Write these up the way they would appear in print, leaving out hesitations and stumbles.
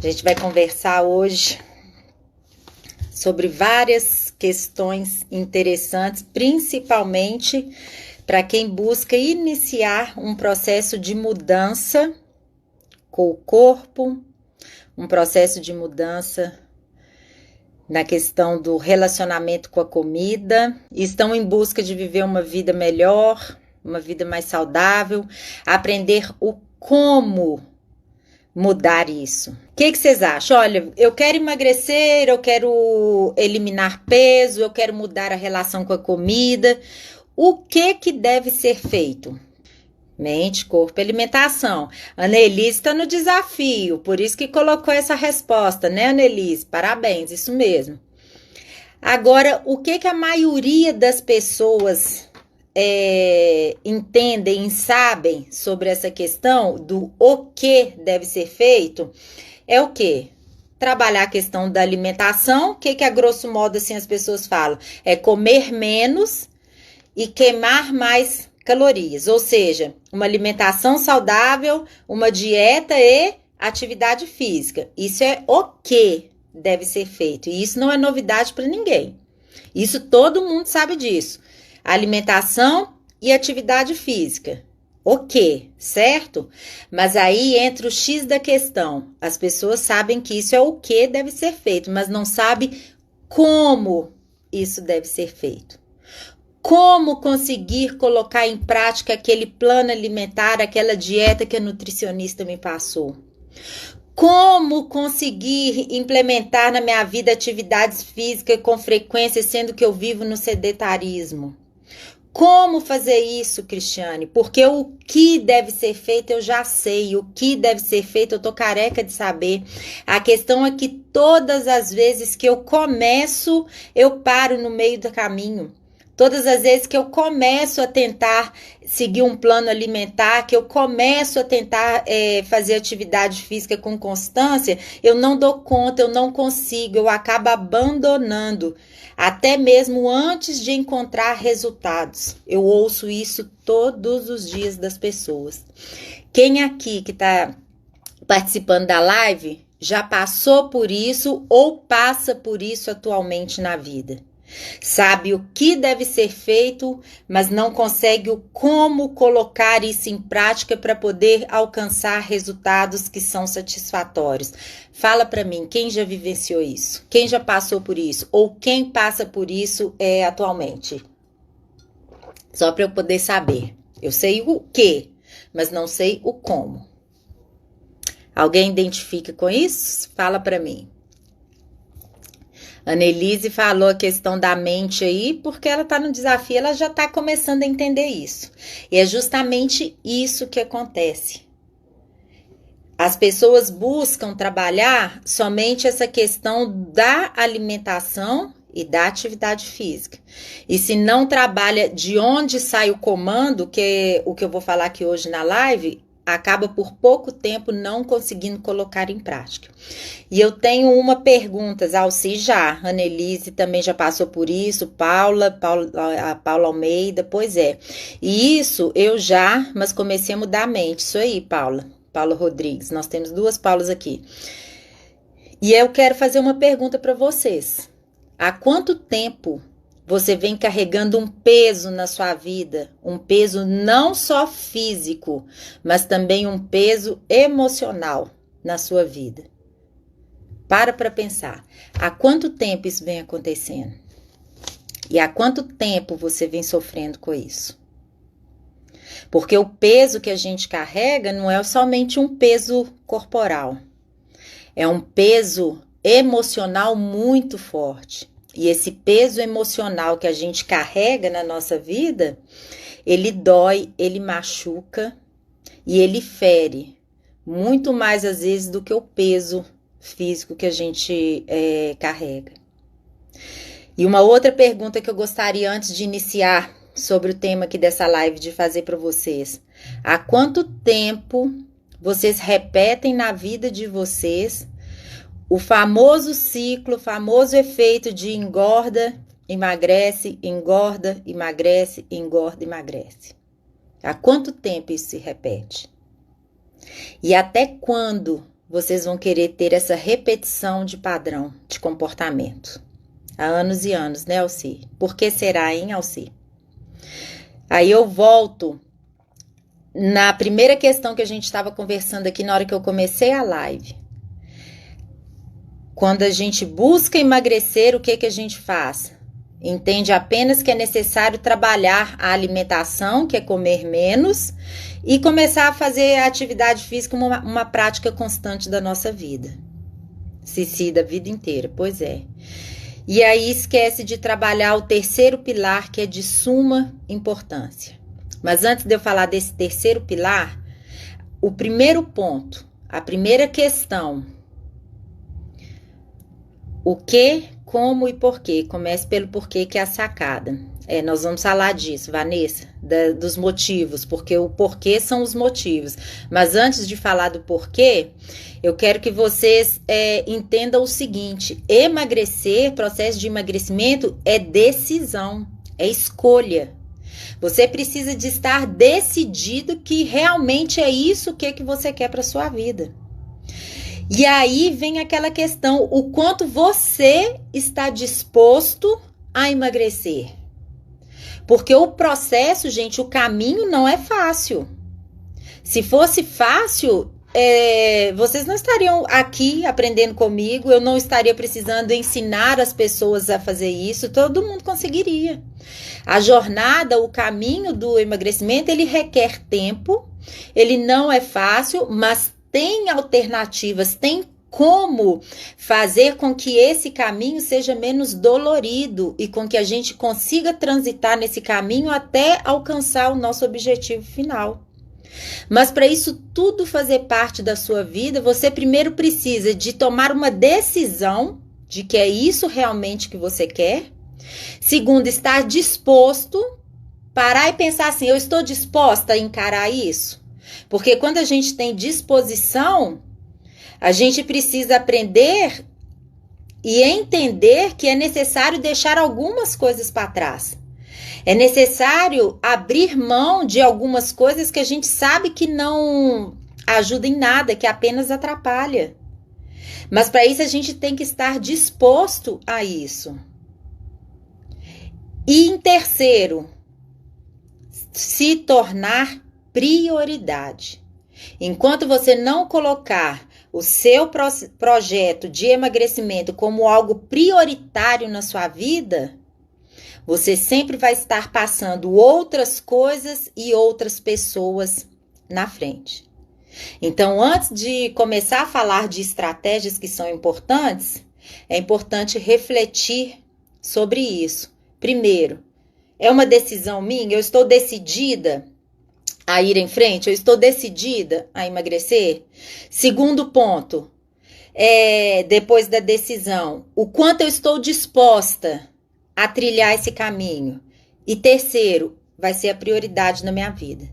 A gente vai conversar hoje sobre várias questões interessantes, principalmente para quem busca iniciar um processo de mudança com o corpo, um processo de mudança na questão do relacionamento com a comida, e estão em busca de viver uma vida melhor, uma vida mais saudável, aprender o como mudar isso. O que vocês acham? Olha, eu quero emagrecer, eu quero eliminar peso, eu quero mudar a relação com a comida. O que deve ser feito? Mente, corpo e alimentação. Annelise está no desafio, por isso que colocou essa resposta, né, Annelise? Parabéns, isso mesmo. Agora, o que a maioria das pessoas entendem e sabem sobre essa questão do o que deve ser feito é o quê? Trabalhar a questão da alimentação. O que a grosso modo assim as pessoas falam? É comer menos e queimar mais calorias, ou seja, uma alimentação saudável, uma dieta e atividade física. Isso é o que deve ser feito, e isso não é novidade para ninguém. Isso todo mundo sabe disso. Alimentação e atividade física. O que, certo? Mas aí entra o X da questão. As pessoas sabem que isso é o que deve ser feito, mas não sabem como isso deve ser feito. Como conseguir colocar em prática aquele plano alimentar, aquela dieta que a nutricionista me passou? Como conseguir implementar na minha vida atividades físicas com frequência, sendo que eu vivo no sedentarismo? Como fazer isso, Cristiane? Porque o que deve ser feito eu já sei, o que deve ser feito eu tô careca de saber. A questão é que todas as vezes que eu começo, eu paro no meio do caminho. Todas as vezes que eu começo a tentar seguir um plano alimentar, que eu começo a tentar fazer atividade física com constância, eu não dou conta, eu não consigo, eu acabo abandonando, até mesmo antes de encontrar resultados. Eu ouço isso todos os dias das pessoas. Quem aqui que está participando da live já passou por isso ou passa por isso atualmente na vida? Sabe o que deve ser feito, mas não consegue o como colocar isso em prática para poder alcançar resultados que são satisfatórios. Fala para mim, quem já vivenciou isso? Quem já passou por isso? Ou quem passa por isso atualmente? Só para eu poder saber. Eu sei o que, mas não sei o como. Alguém identifica com isso? Fala para mim. Annelise falou a questão da mente aí, porque ela está no desafio, ela já está começando a entender isso. E é justamente isso que acontece. As pessoas buscam trabalhar somente essa questão da alimentação e da atividade física. E se não trabalha de onde sai o comando, que é o que eu vou falar aqui hoje na live, acaba por pouco tempo não conseguindo colocar em prática. E eu tenho uma pergunta, Alci já, Annelise também já passou por isso, a Paula Almeida, pois é. E isso eu já, mas comecei a mudar a mente, isso aí, Paula Rodrigues, nós temos duas Paulas aqui. E eu quero fazer uma pergunta para vocês. Há quanto tempo você vem carregando um peso na sua vida, um peso não só físico, mas também um peso emocional na sua vida? Para pensar, há quanto tempo isso vem acontecendo? E há quanto tempo você vem sofrendo com isso? Porque o peso que a gente carrega não é somente um peso corporal, é um peso emocional muito forte. E esse peso emocional que a gente carrega na nossa vida, ele dói, ele machuca e ele fere muito mais às vezes do que o peso físico que a gente carrega. E uma outra pergunta que eu gostaria antes de iniciar sobre o tema aqui dessa live de fazer para vocês. Há quanto tempo vocês repetem na vida de vocês o famoso ciclo, o famoso efeito de engorda, emagrece, engorda, emagrece, engorda, emagrece? Há quanto tempo isso se repete? E até quando vocês vão querer ter essa repetição de padrão de comportamento. Há anos e anos, né, Alci? Por que será, hein, Alci? Aí eu volto na primeira questão que a gente estava conversando aqui na hora que eu comecei a live. Quando a gente busca emagrecer, o que a gente faz? Entende apenas que é necessário trabalhar a alimentação, que é comer menos, e começar a fazer a atividade física como uma prática constante da nossa vida. Da vida inteira, pois é. E aí esquece de trabalhar o terceiro pilar, que é de suma importância. Mas antes de eu falar desse terceiro pilar, o primeiro ponto, a primeira questão, o que, como e porquê. Comece pelo porquê, que é a sacada. Nós vamos falar disso, Vanessa, dos motivos, porque o porquê são os motivos. Mas antes de falar do porquê, eu quero que vocês entendam o seguinte: emagrecer, processo de emagrecimento é decisão, é escolha. Você precisa de estar decidido que realmente é isso que você quer para sua vida. E aí vem aquela questão, o quanto você está disposto a emagrecer. Porque o processo, gente, o caminho não é fácil. Se fosse fácil, vocês não estariam aqui aprendendo comigo, eu não estaria precisando ensinar as pessoas a fazer isso, todo mundo conseguiria. A jornada, o caminho do emagrecimento, ele requer tempo, ele não é fácil, mas tem alternativas, tem como fazer com que esse caminho seja menos dolorido e com que a gente consiga transitar nesse caminho até alcançar o nosso objetivo final. Mas para isso tudo fazer parte da sua vida, você primeiro precisa de tomar uma decisão de que é isso realmente que você quer. Segundo, estar disposto, parar e pensar assim, eu estou disposta a encarar isso? Porque quando a gente tem disposição, a gente precisa aprender e entender que é necessário deixar algumas coisas para trás. É necessário abrir mão de algumas coisas que a gente sabe que não ajuda em nada, que apenas atrapalha. Mas para isso a gente tem que estar disposto a isso. E em terceiro, se tornar prioridade. Enquanto você não colocar o seu projeto de emagrecimento como algo prioritário na sua vida, você sempre vai estar passando outras coisas e outras pessoas na frente. Então, antes de começar a falar de estratégias que são importantes, é importante refletir sobre isso. Primeiro, é uma decisão minha? Eu estou decidida a ir em frente? Eu estou decidida a emagrecer? Segundo ponto, depois da decisão, o quanto eu estou disposta a trilhar esse caminho? E terceiro, vai ser a prioridade na minha vida.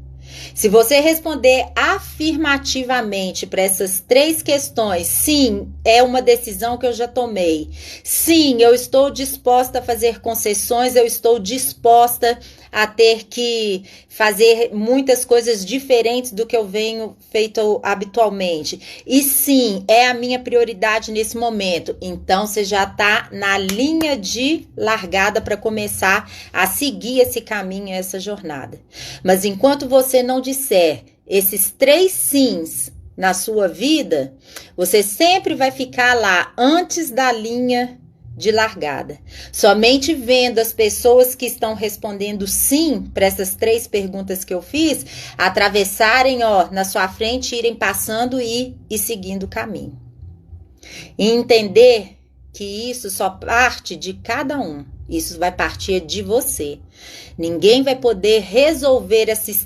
Se você responder afirmativamente para essas três questões, sim, é uma decisão que eu já tomei. Sim, eu estou disposta a fazer concessões, eu estou disposta a ter que fazer muitas coisas diferentes do que eu venho feito habitualmente. E sim, é a minha prioridade nesse momento. Então, você já está na linha de largada para começar a seguir esse caminho, essa jornada. Mas enquanto você não disser esses três sims na sua vida, você sempre vai ficar lá antes da linha de largada. Somente vendo as pessoas que estão respondendo sim para essas três perguntas que eu fiz, atravessarem na sua frente, irem passando e seguindo o caminho. E entender que isso só parte de cada um. Isso vai partir de você. Ninguém vai poder resolver esses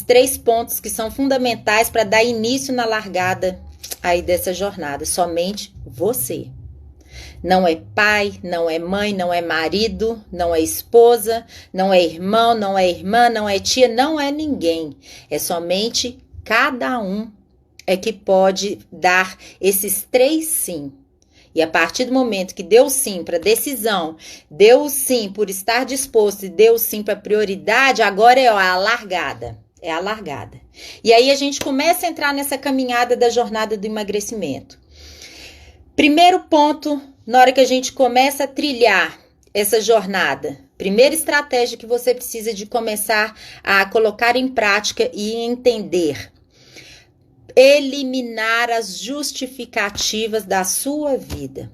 três pontos que são fundamentais para dar início na largada aí dessa jornada. Somente você. Não é pai, não é mãe, não é marido, não é esposa, não é irmão, não é irmã, não é tia, não é ninguém. É somente cada um que pode dar esses três sim. E a partir do momento que deu sim para decisão, deu sim por estar disposto e deu sim para prioridade, agora é a largada. É a largada. E aí a gente começa a entrar nessa caminhada da jornada do emagrecimento. Primeiro ponto, na hora que a gente começa a trilhar essa jornada, primeira estratégia que você precisa de começar a colocar em prática e entender: eliminar as justificativas da sua vida.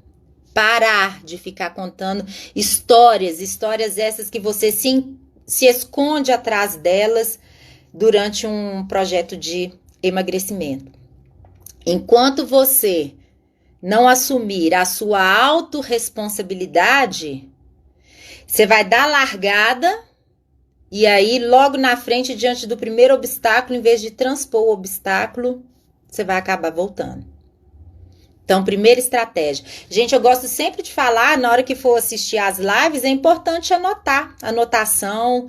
Parar de ficar contando histórias essas que você se esconde atrás delas durante um projeto de emagrecimento. Enquanto você não assumir a sua autorresponsabilidade, você vai dar largada e aí logo na frente, diante do primeiro obstáculo, em vez de transpor o obstáculo, você vai acabar voltando. Então, primeira estratégia. Gente, eu gosto sempre de falar, na hora que for assistir as lives, é importante anotar. Anotação,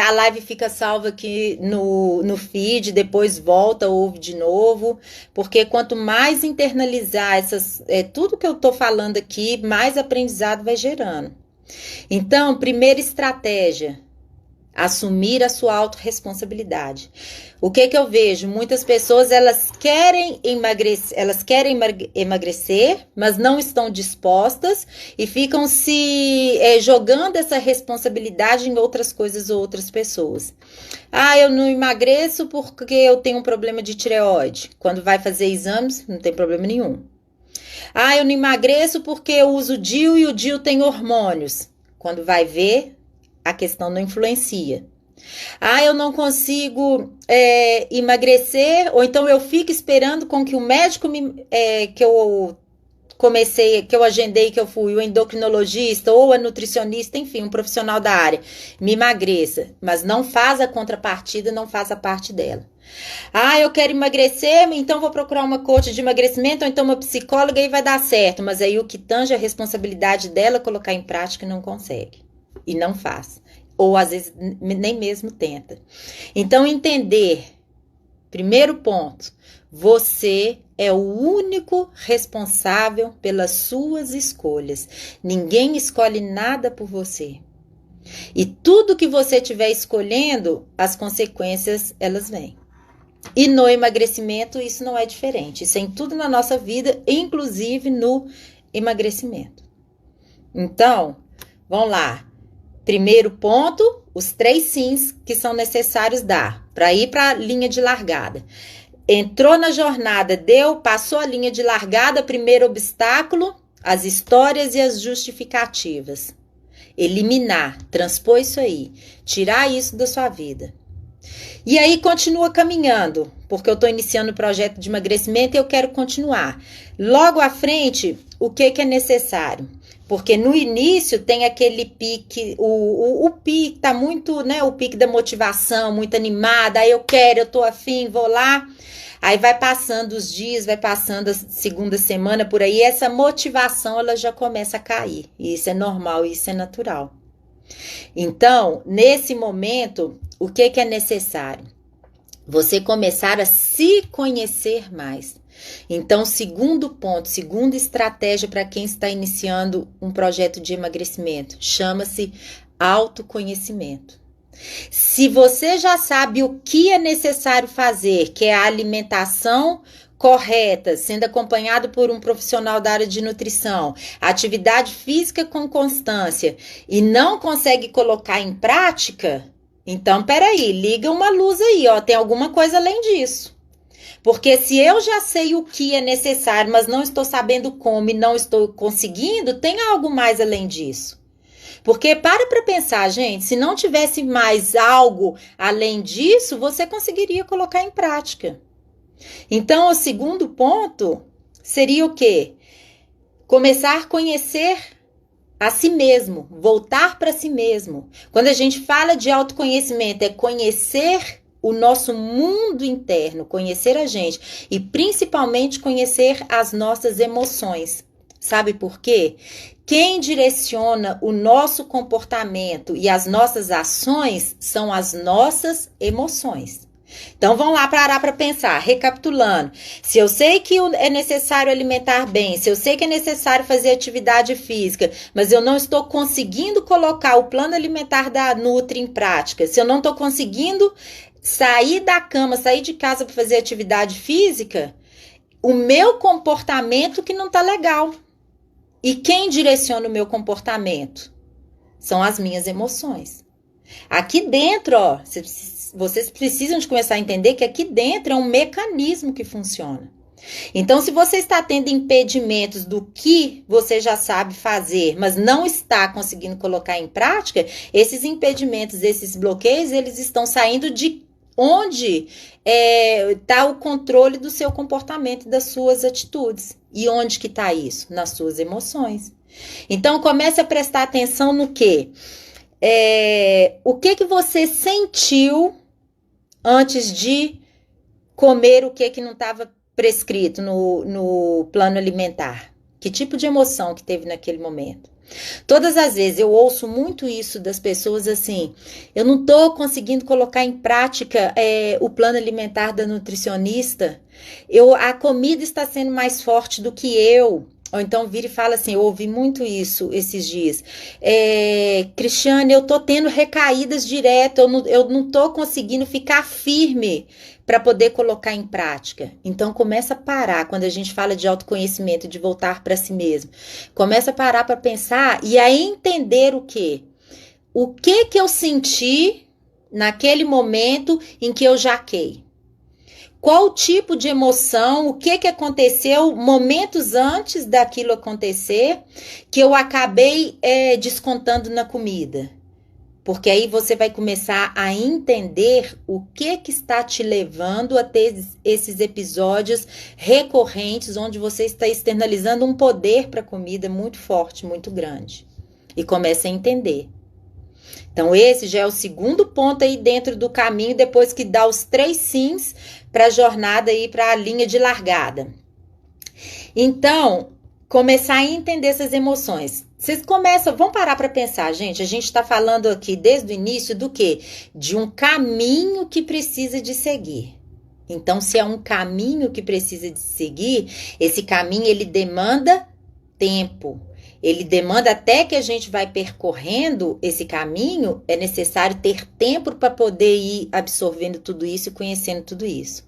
a live fica salva aqui no feed, depois volta, ouve de novo, porque quanto mais internalizar tudo que eu tô falando aqui, mais aprendizado vai gerando. Então, primeira estratégia: assumir a sua autorresponsabilidade. O que eu vejo? Muitas pessoas, elas querem emagrecer, mas não estão dispostas e ficam se jogando essa responsabilidade em outras coisas ou outras pessoas. Ah, eu não emagreço porque eu tenho um problema de tireoide. Quando vai fazer exames, não tem problema nenhum. Ah, eu não emagreço porque eu uso DIU e o DIU tem hormônios. Quando vai ver, a questão não influencia. Ah, eu não consigo emagrecer, ou então eu fico esperando com que o médico que eu agendei, que eu fui, o endocrinologista ou a nutricionista, enfim, um profissional da área, me emagreça, mas não faz a contrapartida, não faz a parte dela. Ah, eu quero emagrecer, então vou procurar uma coach de emagrecimento, ou então uma psicóloga e vai dar certo, mas aí o que tange a responsabilidade dela colocar em prática não consegue e não faz. Ou às vezes nem mesmo tenta. Então, entender, primeiro ponto, você é o único responsável pelas suas escolhas. Ninguém escolhe nada por você. E tudo que você estiver escolhendo, as consequências, elas vêm. E no emagrecimento, isso não é diferente. Isso é em tudo na nossa vida, inclusive no emagrecimento. Então, vamos lá. Primeiro ponto, os 3 sims que são necessários dar para ir para a linha de largada. Entrou na jornada, passou a linha de largada, primeiro obstáculo, as histórias e as justificativas. Eliminar, transpor isso aí, tirar isso da sua vida. E aí continua caminhando, porque eu estou iniciando o projeto de emagrecimento e eu quero continuar. Logo à frente, o que é necessário? Porque no início tem aquele pique, o pique tá muito, né? O pique da motivação, muito animada. Aí eu tô afim, vou lá. Aí vai passando os dias, vai passando a segunda semana por aí. Essa motivação ela já começa a cair. E isso é normal, isso é natural. Então, nesse momento, o que é necessário? Você começar a se conhecer mais. Então, segundo ponto, segunda estratégia para quem está iniciando um projeto de emagrecimento, chama-se autoconhecimento. Se você já sabe o que é necessário fazer, que é a alimentação correta, sendo acompanhado por um profissional da área de nutrição, atividade física com constância, e não consegue colocar em prática, então, peraí, liga uma luz aí, ó, tem alguma coisa além disso. Porque se eu já sei o que é necessário, mas não estou sabendo como e não estou conseguindo, tem algo mais além disso. Porque para pensar, gente, se não tivesse mais algo além disso, você conseguiria colocar em prática. Então, o segundo ponto seria o quê? Começar a conhecer a si mesmo, voltar para si mesmo. Quando a gente fala de autoconhecimento, é conhecer o nosso mundo interno, conhecer a gente e principalmente conhecer as nossas emoções. Sabe por quê? Quem direciona o nosso comportamento e as nossas ações são as nossas emoções. Então, vamos lá parar para pensar, recapitulando. Se eu sei que é necessário alimentar bem, se eu sei que é necessário fazer atividade física, mas eu não estou conseguindo colocar o plano alimentar da Nutri em prática, se eu não estou conseguindo sair da cama, sair de casa para fazer atividade física, o meu comportamento que não tá legal. E quem direciona o meu comportamento? São as minhas emoções. Aqui dentro, ó, vocês precisam de começar a entender que aqui dentro é um mecanismo que funciona. Então, se você está tendo impedimentos do que você já sabe fazer, mas não está conseguindo colocar em prática, esses impedimentos, esses bloqueios, eles estão saindo de onde está o controle do seu comportamento e das suas atitudes. E onde que está isso? Nas suas emoções. Então, comece a prestar atenção no quê? O que você sentiu antes de comer o que não estava prescrito no plano alimentar? Que tipo de emoção que teve naquele momento? Todas as vezes eu ouço muito isso das pessoas assim, eu não estou conseguindo colocar em prática o plano alimentar da nutricionista, a comida está sendo mais forte do que eu. Ou então vira e fala assim, eu ouvi muito isso esses dias. Cristiane, eu tô tendo recaídas direto, eu não tô conseguindo ficar firme para poder colocar em prática. Então começa a parar, quando a gente fala de autoconhecimento, de voltar para si mesmo. Começa a parar para pensar e a entender o quê? O que eu senti naquele momento em que eu jaquei? Qual tipo de emoção, o que aconteceu momentos antes daquilo acontecer, que eu acabei descontando na comida? Porque aí você vai começar a entender o que está te levando a ter esses episódios recorrentes, onde você está externalizando um poder para a comida muito forte, muito grande. E começa a entender. Então, esse já é o segundo ponto aí dentro do caminho, depois que dá os 3 sims para a jornada aí, para a linha de largada. Então, começar a entender essas emoções. Vocês vão parar para pensar, gente, a gente está falando aqui desde o início do quê? De um caminho que precisa de seguir. Então, se é um caminho que precisa de seguir, esse caminho, ele demanda tempo. Ele demanda até que a gente vai percorrendo esse caminho, é necessário ter tempo para poder ir absorvendo tudo isso e conhecendo tudo isso.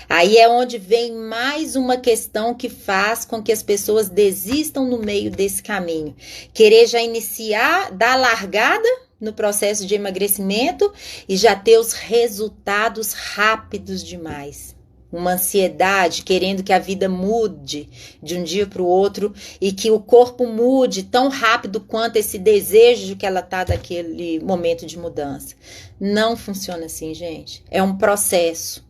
Aí é onde vem mais uma questão que faz com que as pessoas desistam no meio desse caminho. Querer já iniciar, dar largada no processo de emagrecimento e já ter os resultados rápidos demais. Uma ansiedade, querendo que a vida mude de um dia para o outro e que o corpo mude tão rápido quanto esse desejo de que ela está daquele momento de mudança. Não funciona assim, gente. É um processo.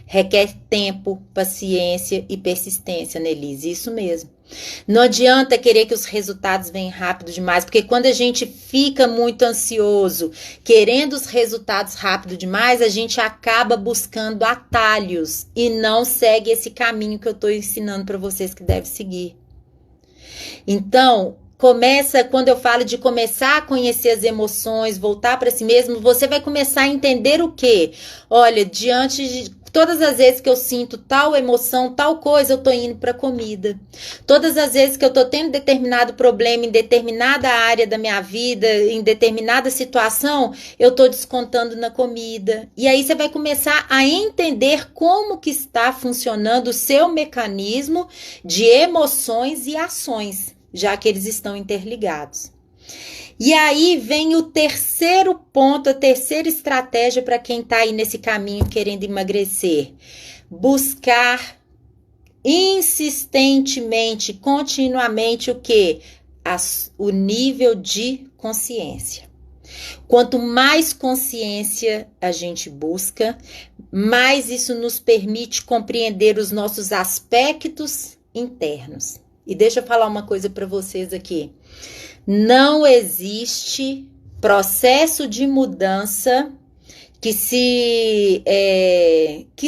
Requer tempo, paciência e persistência, Nelise. Isso mesmo. Não adianta querer que os resultados venham rápido demais, porque quando a gente fica muito ansioso, querendo os resultados rápido demais, a gente acaba buscando atalhos e não segue esse caminho que eu estou ensinando para vocês que deve seguir. Então, quando eu falo de começar a conhecer as emoções, voltar para si mesmo, você vai começar a entender o quê? Olha, diante de todas as vezes que eu sinto tal emoção, tal coisa, eu tô indo para comida. Todas as vezes que eu tô tendo determinado problema em determinada área da minha vida, em determinada situação, eu tô descontando na comida. E aí você vai começar a entender como que está funcionando o seu mecanismo de emoções e ações, já que eles estão interligados. E aí vem o terceiro ponto, a terceira estratégia para quem está aí nesse caminho querendo emagrecer. Buscar insistentemente, continuamente o quê? O nível de consciência. Quanto mais consciência a gente busca, mais isso nos permite compreender os nossos aspectos internos. E deixa eu falar uma coisa para vocês aqui. Não existe processo de mudança que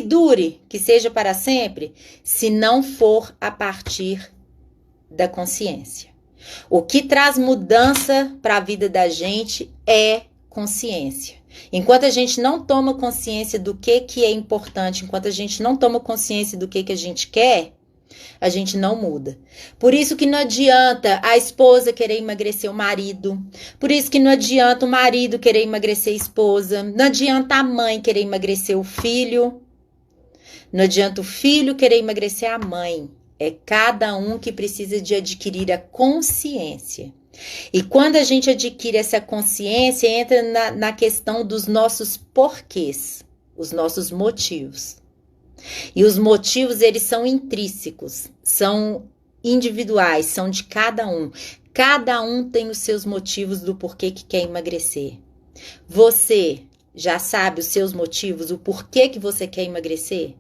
dure, que seja para sempre, se não for a partir da consciência. O que traz mudança para a vida da gente é consciência. Enquanto a gente não toma consciência do que é importante, enquanto a gente não toma consciência do que a gente quer, a gente não muda. Por isso que não adianta a esposa querer emagrecer o marido. Por isso que não adianta o marido querer emagrecer a esposa. Não adianta a mãe querer emagrecer o filho. Não adianta o filho querer emagrecer a mãe. É cada um que precisa de adquirir a consciência. E quando a gente adquire essa consciência, entra na questão dos nossos porquês, os nossos motivos. E os motivos, eles são intrínsecos, são individuais, são de cada um. Cada um tem os seus motivos do porquê que quer emagrecer. Você já sabe os seus motivos, o porquê que você quer emagrecer?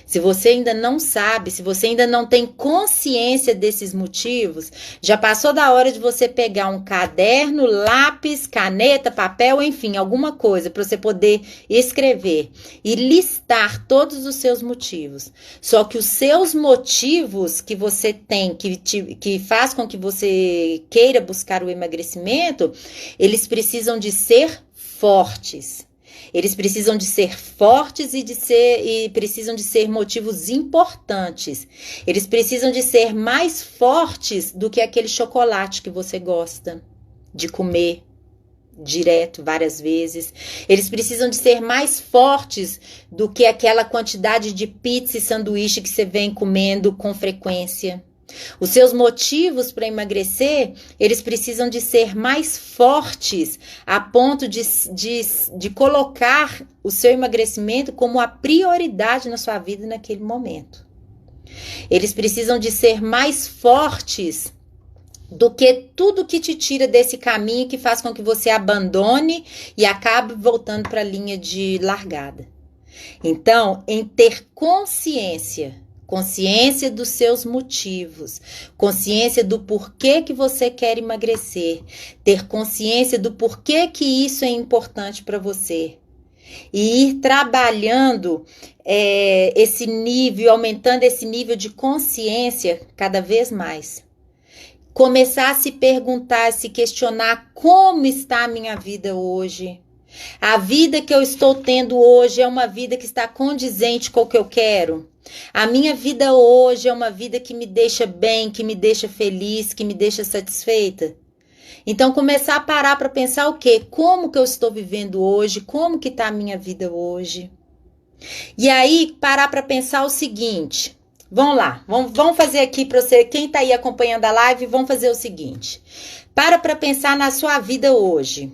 Se você ainda não sabe, se você ainda não tem consciência desses motivos, já passou da hora de você pegar um caderno, lápis, caneta, papel, enfim, alguma coisa para você poder escrever e listar todos os seus motivos. Só que os seus motivos que você tem, que faz com que você queira buscar o emagrecimento, eles precisam de ser fortes. Eles precisam de ser fortes e precisam de ser motivos importantes. Eles precisam de ser mais fortes do que aquele chocolate que você gosta de comer direto, várias vezes. Eles precisam de ser mais fortes do que aquela quantidade de pizza e sanduíche que você vem comendo com frequência. Os seus motivos para emagrecer, eles precisam de ser mais fortes a ponto de colocar o seu emagrecimento como a prioridade na sua vida naquele momento. Eles precisam de ser mais fortes do que tudo que te tira desse caminho que faz com que você abandone e acabe voltando para a linha de largada. Então, em ter consciência dos seus motivos, consciência do porquê que você quer emagrecer, ter consciência do porquê que isso é importante para você e ir trabalhando esse nível, aumentando esse nível de consciência cada vez mais. Começar a se perguntar, a se questionar como está a minha vida hoje. A vida que eu estou tendo hoje é uma vida que está condizente com o que eu quero? A minha vida hoje é uma vida que me deixa bem, que me deixa feliz, que me deixa satisfeita? Então, começar a parar para pensar o quê? Como que eu estou vivendo hoje? Como que está a minha vida hoje? E aí, parar para pensar o seguinte. Vamos lá, vamos fazer aqui para você, quem está aí acompanhando a live, vamos fazer o seguinte. Para pensar na sua vida hoje.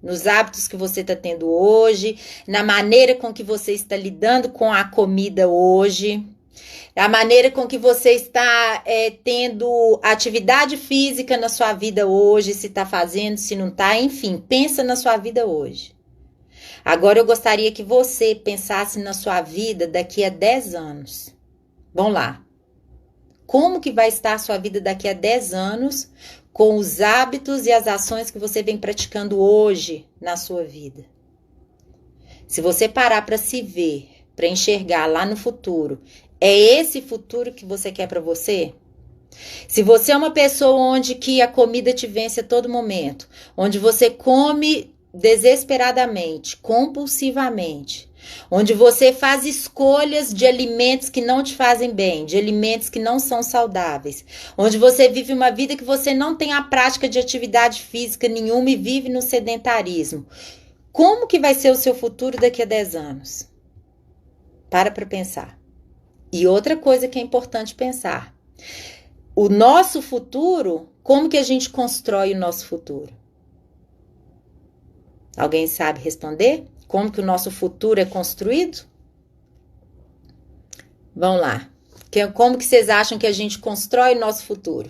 Nos hábitos que você está tendo hoje, na maneira com que você está lidando com a comida hoje, a maneira com que você está tendo atividade física na sua vida hoje, se está fazendo, se não está, enfim, pensa na sua vida hoje. Agora eu gostaria que você pensasse na sua vida daqui a 10 anos. Vamos lá. Como que vai estar a sua vida daqui a 10 anos com os hábitos e as ações que você vem praticando hoje na sua vida? Se você parar para se ver, para enxergar lá no futuro, é esse futuro que você quer para você? Se você é uma pessoa onde que a comida te vence a todo momento, onde você come desesperadamente, compulsivamente, onde você faz escolhas de alimentos que não te fazem bem, de alimentos que não são saudáveis, onde você vive uma vida que você não tem a prática de atividade física nenhuma e vive no sedentarismo. Como que vai ser o seu futuro daqui a 10 anos? Para pensar. E outra coisa que é importante pensar. O nosso futuro, como que a gente constrói o nosso futuro? Alguém sabe responder? Como que o nosso futuro é construído? Vamos lá. Como que vocês acham que a gente constrói o nosso futuro?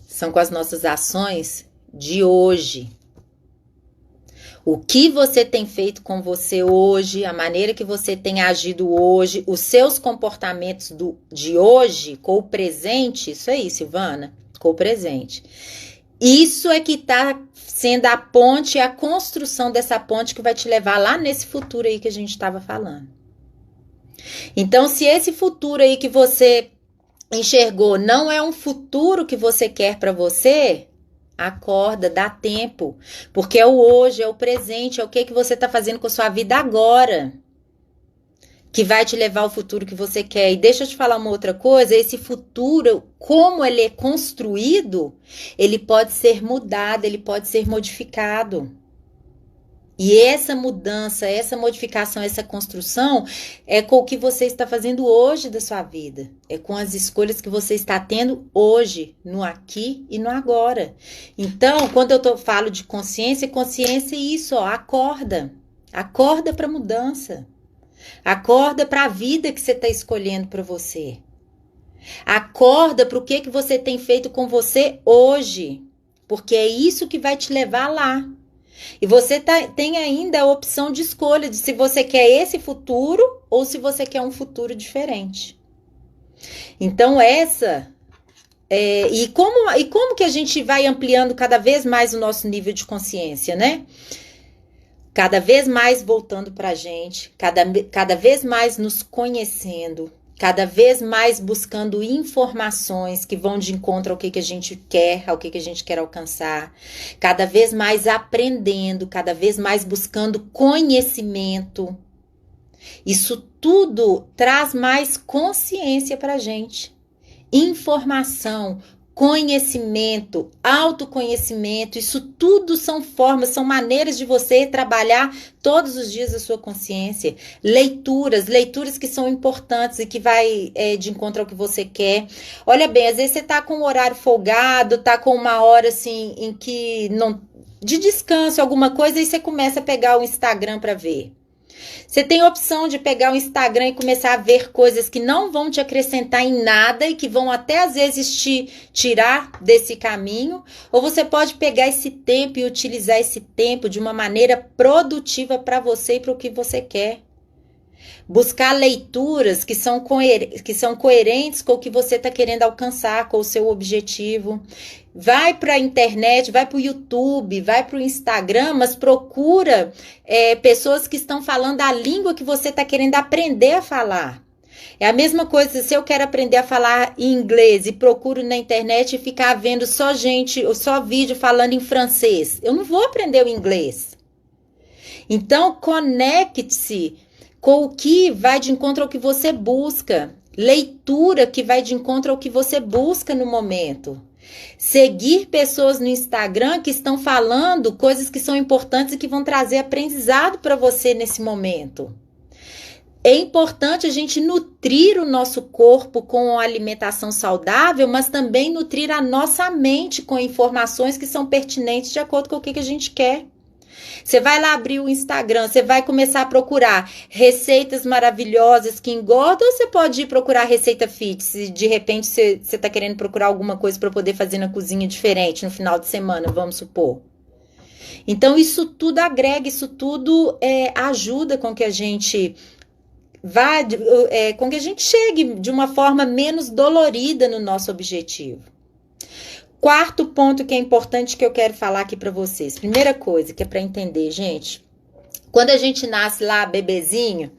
São com as nossas ações de hoje. O que você tem feito com você hoje, a maneira que você tem agido hoje, os seus comportamentos de hoje com o presente, isso aí, Silvana, com o presente. Isso é que está sendo a ponte, a construção dessa ponte que vai te levar lá nesse futuro aí que a gente estava falando. Então, se esse futuro aí que você enxergou não é um futuro que você quer para você, acorda, dá tempo, porque é o hoje, é o presente, é o que você está fazendo com a sua vida agora. que vai te levar ao futuro que você quer. E deixa eu te falar uma outra coisa, esse futuro, como ele é construído, ele pode ser mudado, ele pode ser modificado. E essa mudança, essa modificação, essa construção é com o que você está fazendo hoje da sua vida. É com as escolhas que você está tendo hoje, no aqui e no agora. Então, quando eu falo de consciência, consciência é isso, ó, acorda. Acorda para a mudança. Acorda para a vida que você está escolhendo para você. Acorda para o que você tem feito com você hoje. Porque é isso que vai te levar lá. E você tem ainda a opção de escolha de se você quer esse futuro ou se você quer um futuro diferente. Então e como que a gente vai ampliando cada vez mais o nosso nível de consciência, né? Cada vez mais voltando para a gente, cada vez mais nos conhecendo, cada vez mais buscando informações que vão de encontro ao que a gente quer, ao que a gente quer alcançar, cada vez mais aprendendo, cada vez mais buscando conhecimento. Isso tudo traz mais consciência para a gente. Informação, conhecimento, autoconhecimento, isso tudo são formas, são maneiras de você trabalhar todos os dias a sua consciência. Leituras que são importantes e que vai de encontro ao que você quer. Olha bem, às vezes você tá com um horário folgado, tá com uma hora assim em que não de descanso, alguma coisa, e você começa a pegar o Instagram para ver. Você tem a opção de pegar o Instagram e começar a ver coisas que não vão te acrescentar em nada e que vão até às vezes te tirar desse caminho, ou você pode pegar esse tempo e utilizar esse tempo de uma maneira produtiva para você e para o que você quer. Buscar leituras que são coerentes com o que você está querendo alcançar, com o seu objetivo. Vai para a internet, vai para o YouTube, vai para o Instagram, mas procura pessoas que estão falando a língua que você está querendo aprender a falar. É a mesma coisa se eu quero aprender a falar em inglês e procuro na internet e ficar vendo só vídeo falando em francês. Eu não vou aprender o inglês. Então, conecte-se com o que vai de encontro ao que você busca. Leitura que vai de encontro ao que você busca no momento. Seguir pessoas no Instagram que estão falando coisas que são importantes e que vão trazer aprendizado para você nesse momento. É importante a gente nutrir o nosso corpo com alimentação saudável, mas também nutrir a nossa mente com informações que são pertinentes de acordo com o que a gente quer. Você vai lá abrir o Instagram, você vai começar a procurar receitas maravilhosas que engordam, ou você pode ir procurar receita fit, se de repente você está querendo procurar alguma coisa para poder fazer na cozinha diferente no final de semana, vamos supor. Então, isso tudo agrega, isso tudo ajuda com que a gente com que a gente chegue de uma forma menos dolorida no nosso objetivo. Quarto ponto que é importante que eu quero falar aqui para vocês. Primeira coisa que é para entender, gente. Quando a gente nasce lá, bebezinho,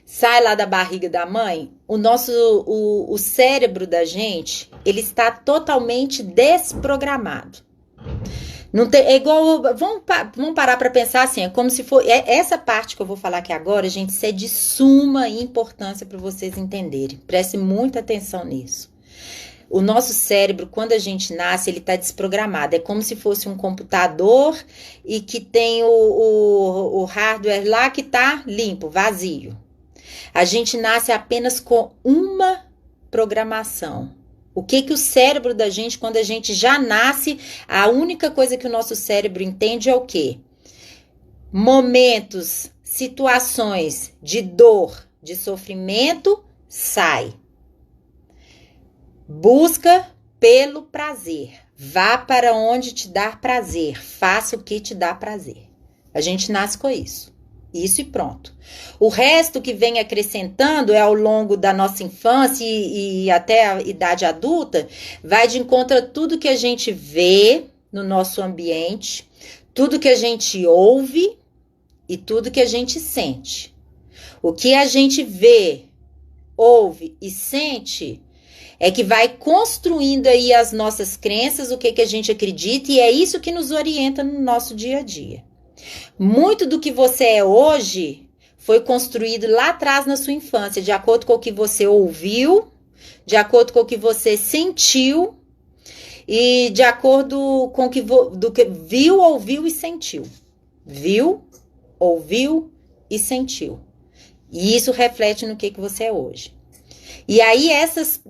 sai lá da barriga da mãe, o cérebro da gente, ele está totalmente desprogramado. Não tem, é igual, vamos parar para pensar assim, é como se for, essa parte que eu vou falar aqui agora, gente, isso é de suma importância para vocês entenderem. Preste muita atenção nisso. O nosso cérebro, quando a gente nasce, ele está desprogramado. É como se fosse um computador e que tem o hardware lá que está limpo, vazio. A gente nasce apenas com uma programação. O que o cérebro da gente, quando a gente já nasce, a única coisa que o nosso cérebro entende é o quê? Momentos, situações de dor, de sofrimento, sai. Busca pelo prazer. Vá para onde te dá prazer. Faça o que te dá prazer. A gente nasce com isso. Isso e pronto. O resto que vem acrescentando ao longo da nossa infância e até a idade adulta, vai de encontro a tudo que a gente vê no nosso ambiente, tudo que a gente ouve e tudo que a gente sente. O que a gente vê, ouve e sente é que vai construindo aí as nossas crenças, o que a gente acredita, e é isso que nos orienta no nosso dia a dia. Muito do que você é hoje foi construído lá atrás na sua infância, de acordo com o que você ouviu, de acordo com o que você sentiu e de acordo com do que viu, ouviu e sentiu. Viu, ouviu e sentiu. E isso reflete no que você é hoje. E aí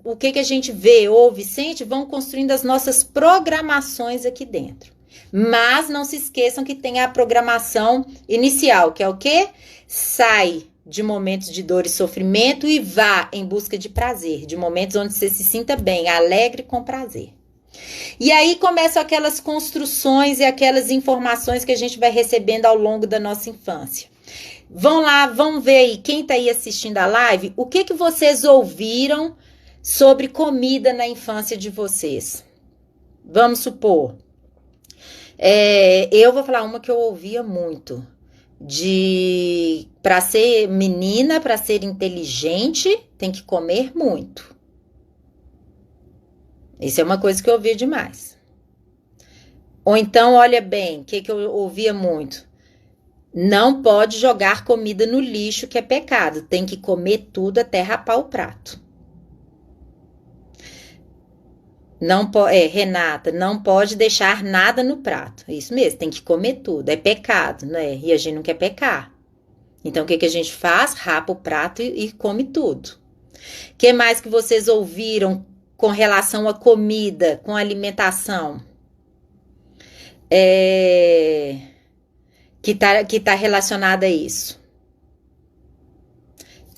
o que a gente vê, ouve, sente, vão construindo as nossas programações aqui dentro. Mas não se esqueçam que tem a programação inicial, que é o quê? Sai de momentos de dor e sofrimento e vá em busca de prazer, de momentos onde você se sinta bem, alegre com prazer. E aí começam aquelas construções e aquelas informações que a gente vai recebendo ao longo da nossa infância. Vão lá, vão ver aí, quem está aí assistindo a live, o que vocês ouviram sobre comida na infância de vocês. Vamos supor, eu vou falar uma que eu ouvia muito, para ser menina, para ser inteligente, tem que comer muito. Isso é uma coisa que eu ouvia demais. Ou então, olha bem, o que eu ouvia muito? Não pode jogar comida no lixo, que é pecado. Tem que comer tudo até rapar o prato. Renata, não pode deixar nada no prato. Isso mesmo, tem que comer tudo. É pecado, né? E a gente não quer pecar. Então, o que a gente faz? Rapa o prato e come tudo. O que mais que vocês ouviram com relação à comida, com a alimentação? Que tá relacionada a isso.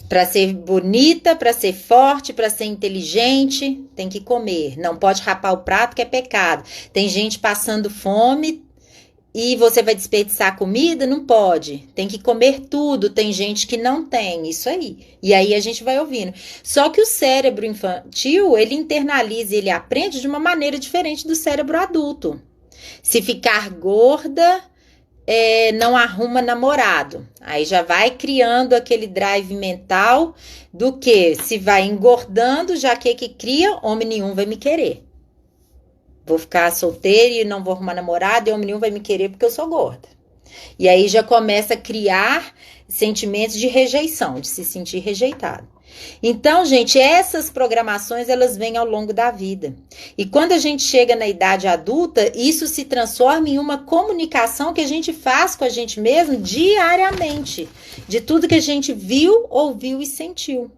Para ser bonita, para ser forte, para ser inteligente, tem que comer. Não pode rapar o prato, que é pecado. Tem gente passando fome e você vai desperdiçar comida? Não pode. Tem que comer tudo. Tem gente que não tem. Isso aí. E aí a gente vai ouvindo. Só que o cérebro infantil, ele internaliza, ele aprende de uma maneira diferente do cérebro adulto. Se ficar gorda, não arruma namorado. Aí já vai criando aquele drive mental do que se vai engordando, já que cria, homem nenhum vai me querer. Vou ficar solteira e não vou arrumar namorado e homem nenhum vai me querer porque eu sou gorda. E aí já começa a criar sentimentos de rejeição, de se sentir rejeitado. Então, gente, essas programações, elas vêm ao longo da vida. E quando a gente chega na idade adulta, isso se transforma em uma comunicação que a gente faz com a gente mesmo diariamente, de tudo que a gente viu, ouviu e sentiu.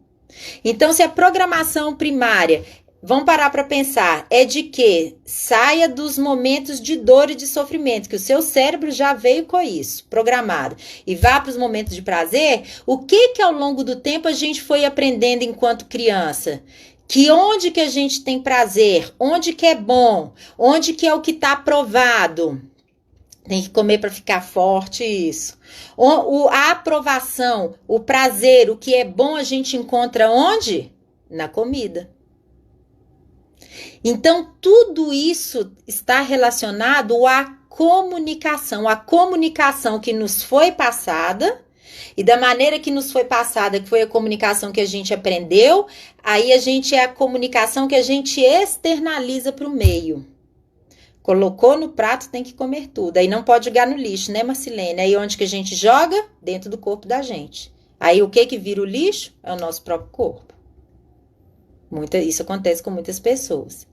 Então, se a programação primária, vamos parar para pensar, é de que saia dos momentos de dor e de sofrimento, que o seu cérebro já veio com isso, programado, e vá para os momentos de prazer. O que ao longo do tempo a gente foi aprendendo enquanto criança? Que onde que a gente tem prazer, onde que é bom, onde que é o que está aprovado. Tem que comer para ficar forte, isso. A aprovação, o prazer, o que é bom a gente encontra onde? Na comida. Então, tudo isso está relacionado à comunicação. A comunicação que nos foi passada, e da maneira que nos foi passada, que foi a comunicação que a gente aprendeu, aí é a comunicação que a gente externaliza para o meio. Colocou no prato, tem que comer tudo. Aí não pode jogar no lixo, né, Marcilene? Aí onde que a gente joga? Dentro do corpo da gente. Aí o que vira o lixo? É o nosso próprio corpo. Isso acontece com muitas pessoas.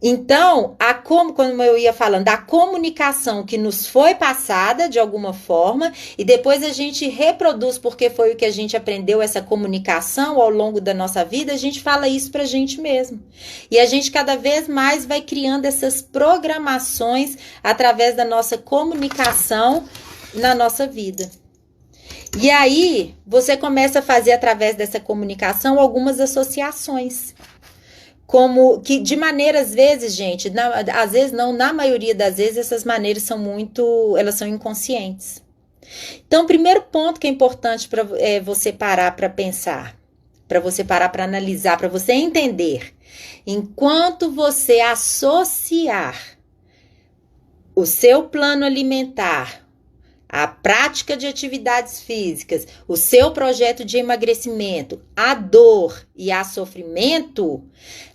Então, como eu ia falando, a comunicação que nos foi passada de alguma forma e depois a gente reproduz porque foi o que a gente aprendeu, essa comunicação ao longo da nossa vida, a gente fala isso pra gente mesmo. E a gente cada vez mais vai criando essas programações através da nossa comunicação na nossa vida. E aí, você começa a fazer, através dessa comunicação, algumas associações. Como que, de maneira, às vezes, gente, às vezes não, na maioria das vezes, essas maneiras elas são inconscientes. Então, o primeiro ponto que é importante para você parar para pensar, para você parar para analisar, para você entender, enquanto você associar o seu plano alimentar, a prática de atividades físicas, o seu projeto de emagrecimento, a dor e a sofrimento,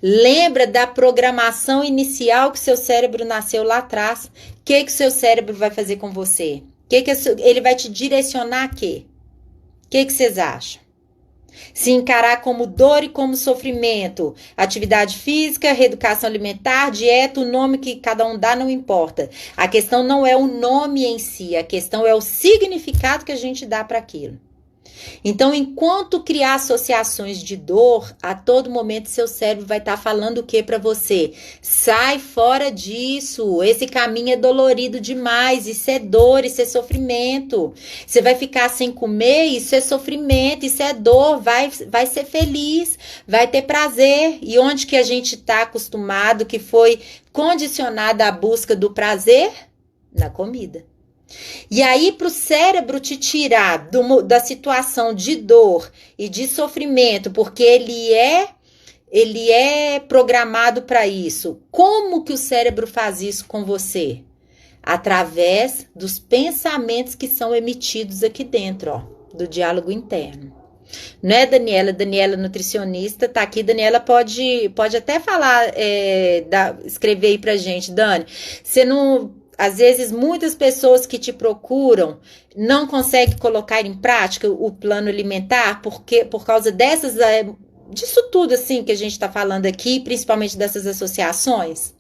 lembra da programação inicial que seu cérebro nasceu lá atrás. O que o seu cérebro vai fazer com você? Ele vai te direcionar a quê? que vocês acham? Se encarar como dor e como sofrimento, atividade física, reeducação alimentar, dieta, o nome que cada um dá não importa. A questão não é o nome em si, a questão é o significado que a gente dá para aquilo. Então, enquanto criar associações de dor, a todo momento seu cérebro vai estar falando o que para você? Sai fora disso, esse caminho é dolorido demais, isso é dor, isso é sofrimento. Você vai ficar sem comer, isso é sofrimento, isso é dor, vai ser feliz, vai ter prazer. E onde que a gente está acostumado, que foi condicionado à busca do prazer? Na comida. E aí, para o cérebro te tirar da situação de dor e de sofrimento, porque ele é programado para isso. Como que o cérebro faz isso com você? Através dos pensamentos que são emitidos aqui dentro, ó, do diálogo interno. Não é, Daniela? Daniela, nutricionista, tá aqui. Daniela pode até falar, escrever aí pra gente, Dani. Você não... Às vezes, muitas pessoas que te procuram não conseguem colocar em prática o plano alimentar por causa disso tudo assim que a gente está falando aqui, principalmente dessas associações.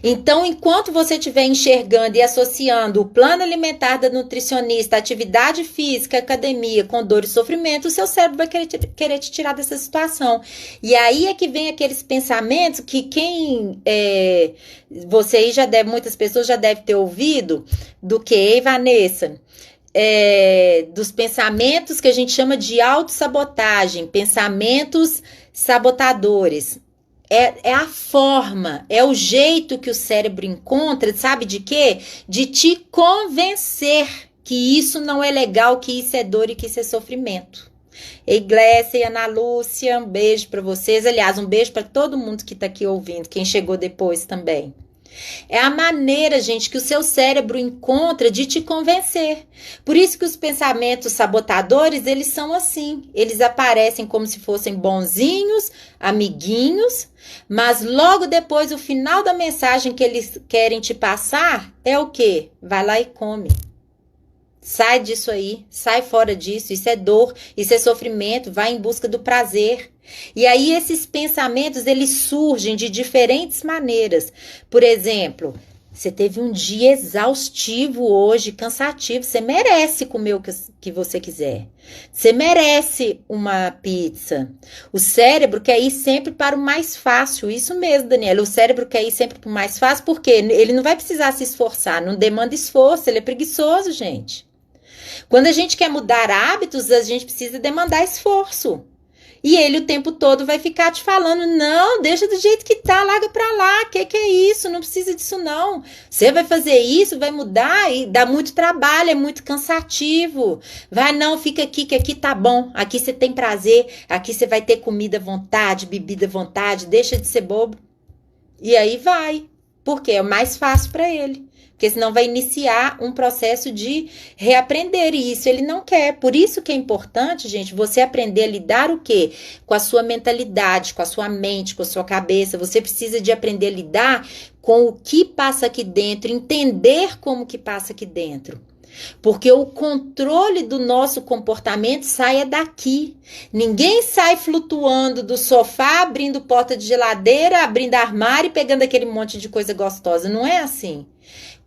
Então, enquanto você estiver enxergando e associando o plano alimentar da nutricionista, atividade física, academia, com dor e sofrimento, o seu cérebro vai querer te tirar dessa situação. E aí é que vem aqueles pensamentos que você aí muitas pessoas já devem ter ouvido, do que, Vanessa? Dos pensamentos que a gente chama de autossabotagem, pensamentos sabotadores. É a forma, é o jeito que o cérebro encontra, sabe de quê? De te convencer que isso não é legal, que isso é dor e que isso é sofrimento. Iglesia e Ana Lúcia, um beijo para vocês. Aliás, um beijo para todo mundo que está aqui ouvindo, quem chegou depois também. É a maneira, gente, que o seu cérebro encontra de te convencer. Por isso que os pensamentos sabotadores, eles são assim. Eles aparecem como se fossem bonzinhos, amiguinhos, mas logo depois, o final da mensagem que eles querem te passar é o quê? Vai lá e come. Sai disso aí, sai fora disso, isso é dor, isso é sofrimento, vai em busca do prazer. E aí esses pensamentos, eles surgem de diferentes maneiras. Por exemplo, você teve um dia exaustivo hoje, cansativo, você merece comer o que você quiser. Você merece uma pizza. O cérebro quer ir sempre para o mais fácil, isso mesmo, Daniela. O cérebro quer ir sempre para o mais fácil, porque ele não vai precisar se esforçar, não demanda esforço, ele é preguiçoso, gente. Quando a gente quer mudar hábitos, a gente precisa demandar esforço. E ele o tempo todo vai ficar te falando, não, deixa do jeito que tá, larga pra lá, que é isso, não precisa disso não. Você vai fazer isso, vai mudar e dá muito trabalho, é muito cansativo. Vai não, fica aqui, que aqui tá bom, aqui você tem prazer, aqui você vai ter comida à vontade, bebida à vontade, deixa de ser bobo. E aí vai, porque é mais fácil para ele. Porque senão vai iniciar um processo de reaprender, e isso ele não quer. Por isso que é importante, gente, você aprender a lidar o quê? Com a sua mentalidade, com a sua mente, com a sua cabeça. Você precisa de aprender a lidar com o que passa aqui dentro, entender como que passa aqui dentro. Porque o controle do nosso comportamento sai daqui. Ninguém sai flutuando do sofá, abrindo porta de geladeira, abrindo armário e pegando aquele monte de coisa gostosa. Não é assim.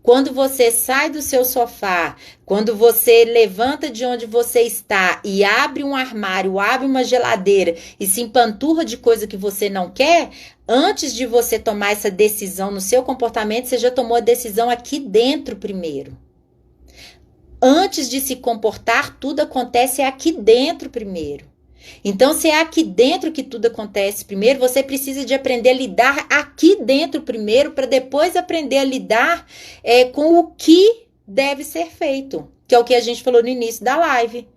Quando você sai do seu sofá, quando você levanta de onde você está e abre um armário, abre uma geladeira e se empanturra de coisa que você não quer, antes de você tomar essa decisão no seu comportamento, você já tomou a decisão aqui dentro primeiro. Antes de se comportar, tudo acontece aqui dentro primeiro. Então, se é aqui dentro que tudo acontece primeiro, você precisa de aprender a lidar aqui dentro primeiro, para depois aprender a lidar com o que deve ser feito, que é o que a gente falou no início da live.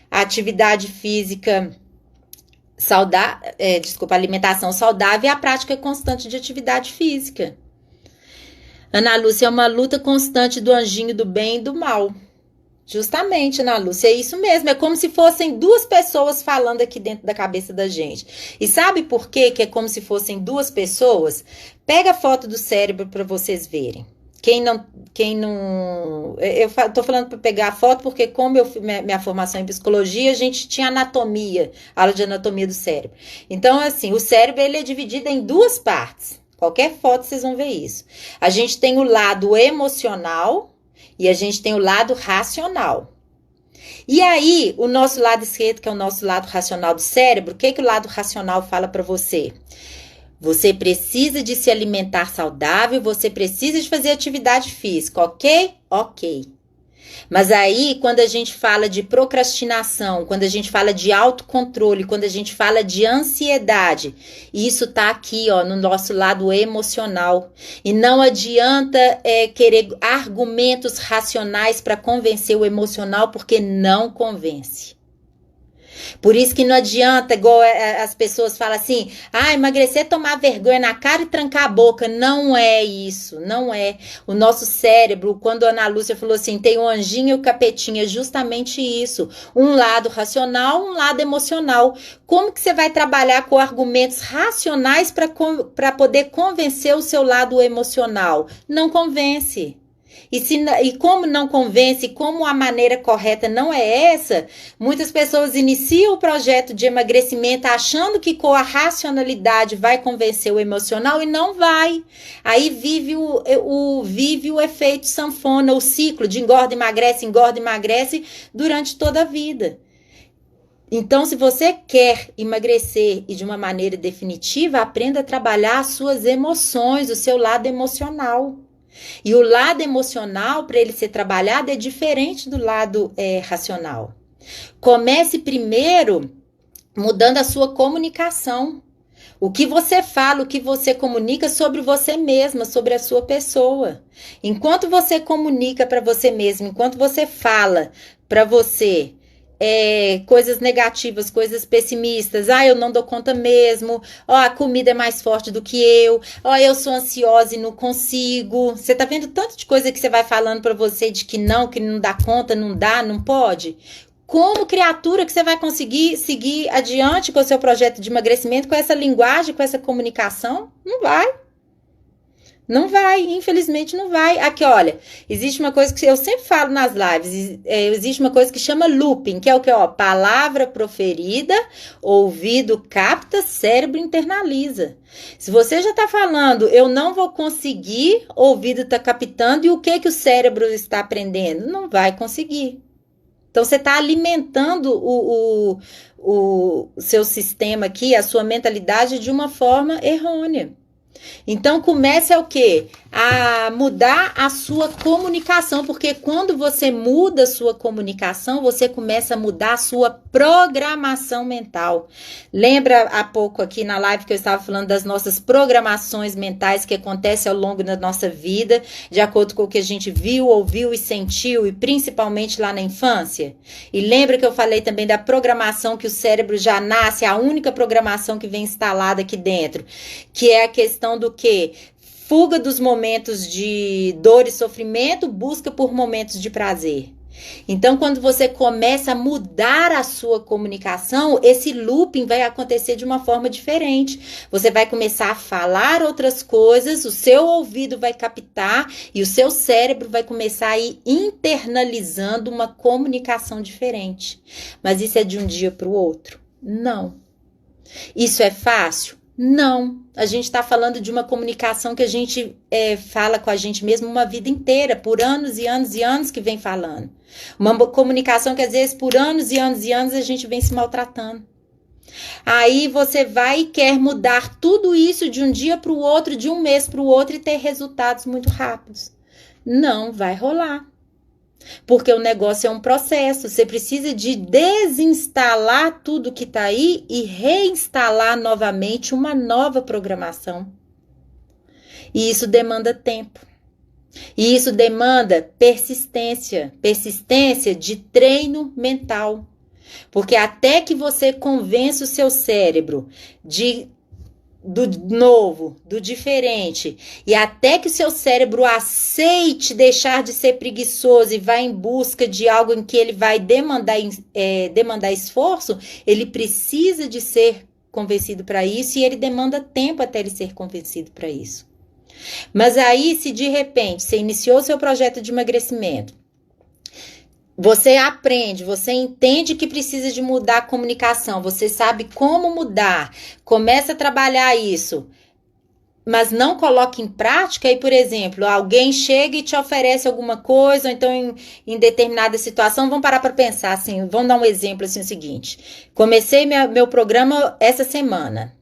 A atividade física saudável, alimentação saudável e a prática constante de atividade física. Ana Lúcia, é uma luta constante do anjinho do bem e do mal. Justamente, Ana Lúcia, é isso mesmo. É como se fossem duas pessoas falando aqui dentro da cabeça da gente. E sabe por quê que é como se fossem duas pessoas? Pega a foto do cérebro para vocês verem. Quem não, eu tô falando para pegar a foto porque como minha formação em psicologia, a gente tinha anatomia, aula de anatomia do cérebro. Então, assim, o cérebro ele é dividido em duas partes. Qualquer foto vocês vão ver isso. A gente tem o lado emocional e a gente tem o lado racional. E aí, o nosso lado esquerdo, que é o nosso lado racional do cérebro, o que o lado racional fala para você? Você precisa de se alimentar saudável, você precisa de fazer atividade física, ok? Ok. Mas aí, quando a gente fala de procrastinação, quando a gente fala de autocontrole, quando a gente fala de ansiedade, isso tá aqui, ó, no nosso lado emocional. E não adianta querer argumentos racionais para convencer o emocional, porque não convence. Por isso que não adianta, igual as pessoas falam assim, emagrecer é tomar vergonha na cara e trancar a boca. Não é isso, não é. O nosso cérebro, quando a Ana Lúcia falou assim, tem o anjinho e o capetinho, é justamente isso. Um lado racional, um lado emocional. Como que você vai trabalhar com argumentos racionais para poder convencer o seu lado emocional? Não convence. E como não convence, como a maneira correta não é essa, muitas pessoas iniciam o projeto de emagrecimento achando que com a racionalidade vai convencer o emocional e não vai. Aí vive o efeito sanfona, o ciclo de engorda, emagrece durante toda a vida. Então, se você quer emagrecer e de uma maneira definitiva, aprenda a trabalhar as suas emoções, o seu lado emocional. E o lado emocional, para ele ser trabalhado, é diferente do lado racional. Comece primeiro mudando a sua comunicação. O que você fala, o que você comunica sobre você mesma, sobre a sua pessoa. Enquanto você comunica para você mesma, enquanto você fala para você coisas negativas, coisas pessimistas, eu não dou conta mesmo, a comida é mais forte do que eu sou ansiosa e não consigo. Você tá vendo tanto de coisa que você vai falando para você de que não dá conta, não dá, não pode? Como criatura que você vai conseguir seguir adiante com o seu projeto de emagrecimento com essa linguagem, com essa comunicação? Não vai. Não vai, infelizmente não vai. Aqui, olha, existe uma coisa que eu sempre falo nas lives, existe uma coisa que chama looping, que é o que, palavra proferida, ouvido capta, cérebro internaliza. Se você já está falando, eu não vou conseguir, ouvido está captando, e o que o cérebro está aprendendo? Não vai conseguir. Então, você está alimentando o seu sistema aqui, a sua mentalidade de uma forma errônea. Então, comece o quê? A mudar a sua comunicação, porque quando você muda a sua comunicação, você começa a mudar a sua programação mental. Lembra há pouco aqui na live que eu estava falando das nossas programações mentais que acontecem ao longo da nossa vida, de acordo com o que a gente viu, ouviu e sentiu, e principalmente lá na infância? E lembra que eu falei também da programação que o cérebro já nasce, a única programação que vem instalada aqui dentro, que é a questão do quê? Fuga dos momentos de dor e sofrimento, busca por momentos de prazer. Então, quando você começa a mudar a sua comunicação, esse looping vai acontecer de uma forma diferente. Você vai começar a falar outras coisas, o seu ouvido vai captar e o seu cérebro vai começar a ir internalizando uma comunicação diferente. Mas isso é de um dia para o outro? Não. Isso é fácil? Não, a gente está falando de uma comunicação que a gente fala com a gente mesmo uma vida inteira, por anos e anos e anos que vem falando. Uma comunicação que às vezes por anos e anos e anos a gente vem se maltratando. Aí você vai e quer mudar tudo isso de um dia para o outro, de um mês para o outro e ter resultados muito rápidos. Não vai rolar. Porque o negócio é um processo, você precisa de desinstalar tudo que está aí e reinstalar novamente uma nova programação. E isso demanda tempo. E isso demanda persistência de treino mental. Porque até que você convença o seu cérebro do novo, do diferente, e até que o seu cérebro aceite deixar de ser preguiçoso e vá em busca de algo em que ele vai demandar esforço, ele precisa de ser convencido para isso e ele demanda tempo até ele ser convencido para isso. Mas aí, se de repente você iniciou seu projeto de emagrecimento, você aprende, você entende que precisa de mudar a comunicação, você sabe como mudar, começa a trabalhar isso, mas não coloca em prática, e, por exemplo, alguém chega e te oferece alguma coisa, ou então em determinada situação, vamos parar para pensar, assim, vamos dar um exemplo, assim, o seguinte, comecei meu programa essa semana,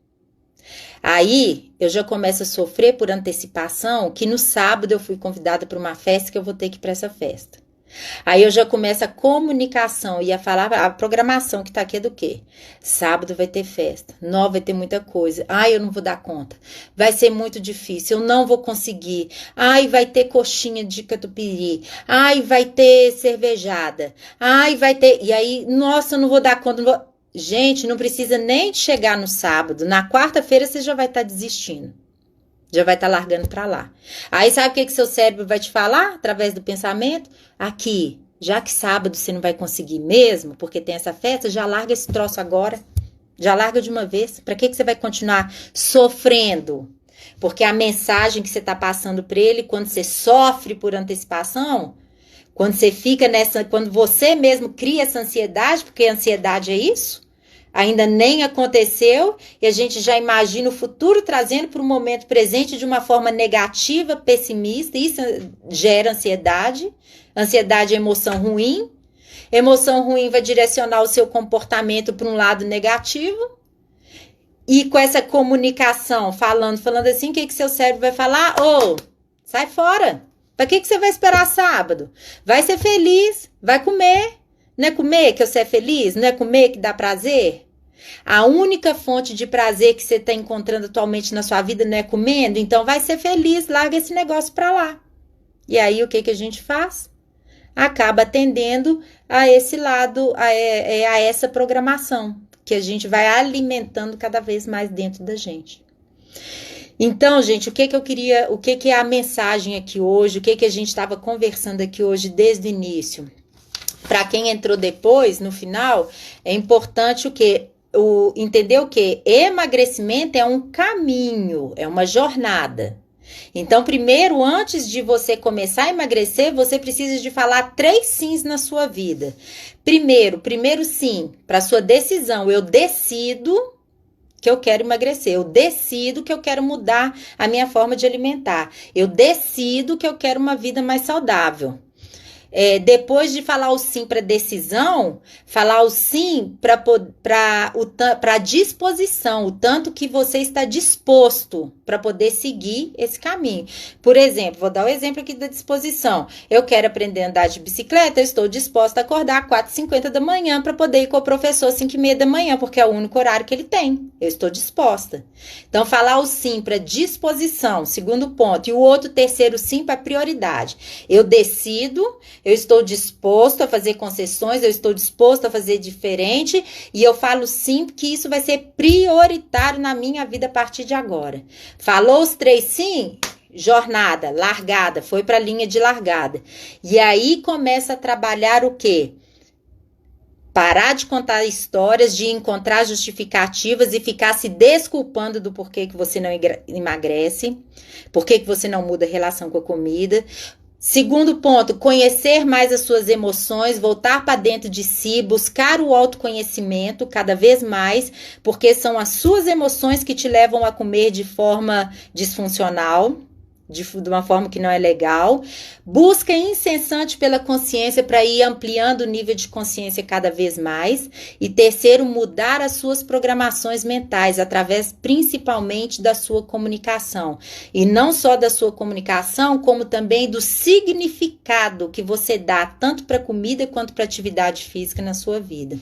aí eu já começo a sofrer por antecipação, que no sábado eu fui convidada para uma festa, que eu vou ter que ir para essa festa. Aí eu já começo a comunicação e a falar, a programação que tá aqui é do quê? Sábado vai ter festa, não vai ter muita coisa. Ai, eu não vou dar conta. Vai ser muito difícil, eu não vou conseguir. Ai, vai ter coxinha de catupiry. Ai, vai ter cervejada. Ai, vai ter... E aí, nossa, eu não vou dar conta. Não vou... Gente, não precisa nem de chegar no sábado. Na quarta-feira você já vai estar desistindo. Já vai estar largando para lá. Aí sabe o que seu cérebro vai te falar através do pensamento? Aqui, já que sábado você não vai conseguir mesmo, porque tem essa festa, já larga esse troço agora. Já larga de uma vez. Para que você vai continuar sofrendo? Porque a mensagem que você está passando para ele, quando você sofre por antecipação, quando você fica nessa, quando você mesmo cria essa ansiedade, porque a ansiedade é isso, ainda nem aconteceu e a gente já imagina o futuro trazendo para o momento presente de uma forma negativa, pessimista. Isso gera ansiedade. Ansiedade é emoção ruim. Emoção ruim vai direcionar o seu comportamento para um lado negativo. E com essa comunicação, falando assim, o que seu cérebro vai falar? Ô, sai fora. Para que você vai esperar sábado? Vai ser feliz, vai comer. Não é comer que você é feliz? Não é comer que dá prazer? A única fonte de prazer que você está encontrando atualmente na sua vida não é comendo? Então vai ser feliz, larga esse negócio para lá. E aí o que a gente faz? Acaba atendendo a esse lado, a essa programação, que a gente vai alimentando cada vez mais dentro da gente. Então, gente, o que é a mensagem aqui hoje, o que a gente estava conversando aqui hoje desde o início? Para quem entrou depois, no final, é importante entender o que? Emagrecimento é um caminho, é uma jornada. Então, primeiro, antes de você começar a emagrecer, você precisa de falar 3 sims na sua vida. Primeiro sim, para sua decisão. Eu decido que eu quero emagrecer. Eu decido que eu quero mudar a minha forma de alimentar. Eu decido que eu quero uma vida mais saudável. Depois de falar o sim para decisão, falar o sim para disposição, o tanto que você está disposto para poder seguir esse caminho. Por exemplo, vou dar o exemplo aqui da disposição. Eu quero aprender a andar de bicicleta, eu estou disposta a acordar às 4h50 da manhã para poder ir com o professor às 5h30 da manhã, porque é o único horário que ele tem. Eu estou disposta. Então, falar o sim para disposição, segundo ponto. E o outro, terceiro sim para prioridade. Eu decido, eu estou disposto a fazer concessões, eu estou disposto a fazer diferente e eu falo sim que isso vai ser prioritário na minha vida a partir de agora. Falou os 3 sim? Jornada, largada, foi para a linha de largada. E aí começa a trabalhar o quê? Parar de contar histórias, de encontrar justificativas e ficar se desculpando do porquê que você não emagrece, porquê que você não muda a relação com a comida. Segundo ponto, conhecer mais as suas emoções, voltar para dentro de si, buscar o autoconhecimento cada vez mais, porque são as suas emoções que te levam a comer de forma disfuncional, de uma forma que não é legal. Busca incessante pela consciência para ir ampliando o nível de consciência cada vez mais. E terceiro, mudar as suas programações mentais através principalmente da sua comunicação. E não só da sua comunicação, como também do significado que você dá tanto para comida quanto para atividade física na sua vida.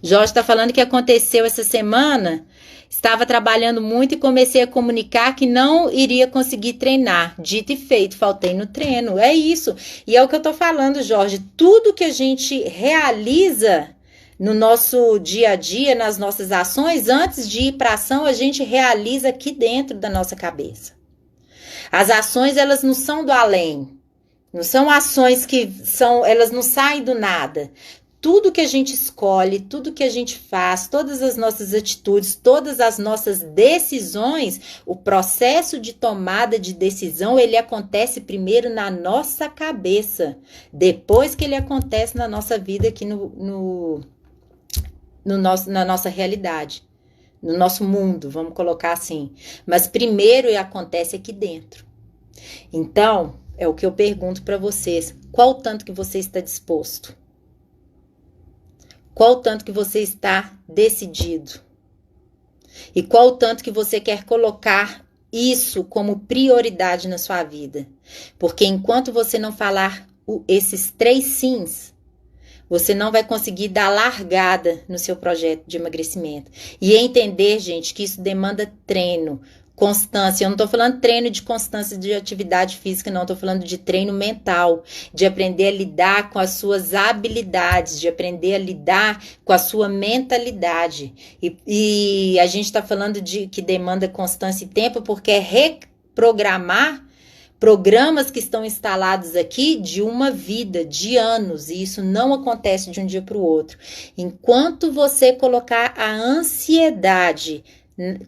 Jorge está falando que aconteceu essa semana. Estava trabalhando muito e comecei a comunicar que não iria conseguir treinar. Dito e feito, faltei no treino. É isso. E é o que eu tô falando, Jorge. Tudo que a gente realiza no nosso dia a dia, nas nossas ações, antes de ir para ação, a gente realiza aqui dentro da nossa cabeça. As ações, elas não são do além. Não são ações que elas não saem do nada. tudo que a gente escolhe, tudo que a gente faz, todas as nossas atitudes, todas as nossas decisões, o processo de tomada de decisão, ele acontece primeiro na nossa cabeça, depois que ele acontece na nossa vida aqui na nossa realidade, no nosso mundo, vamos colocar assim. Mas primeiro ele acontece aqui dentro. Então, é o que eu pergunto para vocês, qual o tanto que você está disposto? Qual o tanto que você está decidido? E qual o tanto que você quer colocar isso como prioridade na sua vida? Porque enquanto você não falar esses 3 sims, você não vai conseguir dar largada no seu projeto de emagrecimento. E entender, gente, que isso demanda treino, constância. Eu não estou falando treino de constância de atividade física, não. Estou falando de treino mental, de aprender a lidar com as suas habilidades, de aprender a lidar com a sua mentalidade. E a gente está falando de que demanda constância e tempo porque é reprogramar programas que estão instalados aqui de uma vida, de anos, e isso não acontece de um dia para o outro. Enquanto você colocar a ansiedade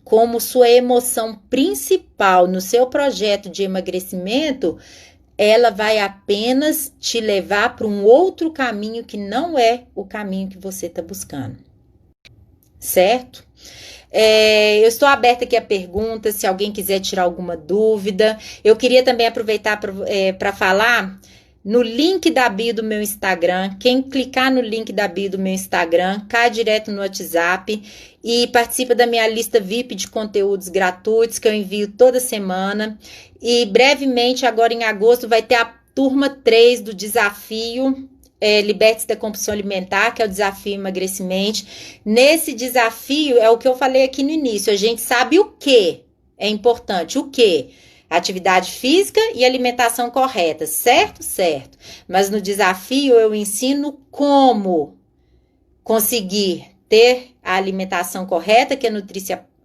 como sua emoção principal no seu projeto de emagrecimento, ela vai apenas te levar para um outro caminho que não é o caminho que você está buscando. Certo? Eu estou aberta aqui a perguntas, se alguém quiser tirar alguma dúvida. Eu queria também aproveitar para falar no link da bio do meu Instagram. Quem clicar no link da bio do meu Instagram, cai direto no WhatsApp e participa da minha lista VIP de conteúdos gratuitos que eu envio toda semana. E brevemente, agora em agosto, vai ter a turma 3 do desafio Liberte-se da compulsão alimentar, que é o desafio emagrecimento. Nesse desafio, é o que eu falei aqui no início, a gente sabe o que é importante, o que? Atividade física e alimentação correta, certo? Certo. Mas no desafio eu ensino como conseguir ter a alimentação correta, que a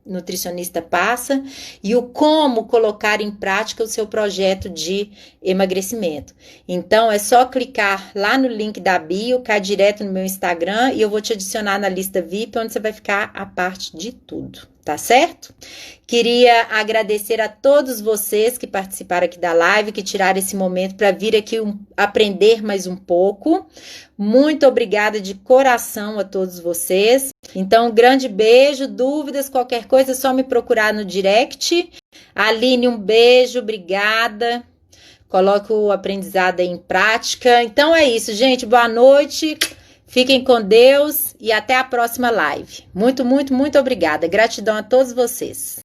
nutricionista passa, e o como colocar em prática o seu projeto de emagrecimento. Então, é só clicar lá no link da bio, cai direto no meu Instagram e eu vou te adicionar na lista VIP, onde você vai ficar a parte de tudo, tá certo? Queria agradecer a todos vocês que participaram aqui da live, que tiraram esse momento para vir aqui aprender mais um pouco. Muito obrigada de coração a todos vocês. Então, um grande beijo, dúvidas, qualquer coisa, é só me procurar no direct. Aline, um beijo, obrigada. Coloque o aprendizado aí em prática. Então é isso, gente. Boa noite. Fiquem com Deus e até a próxima live. Muito, muito, muito obrigada. Gratidão a todos vocês.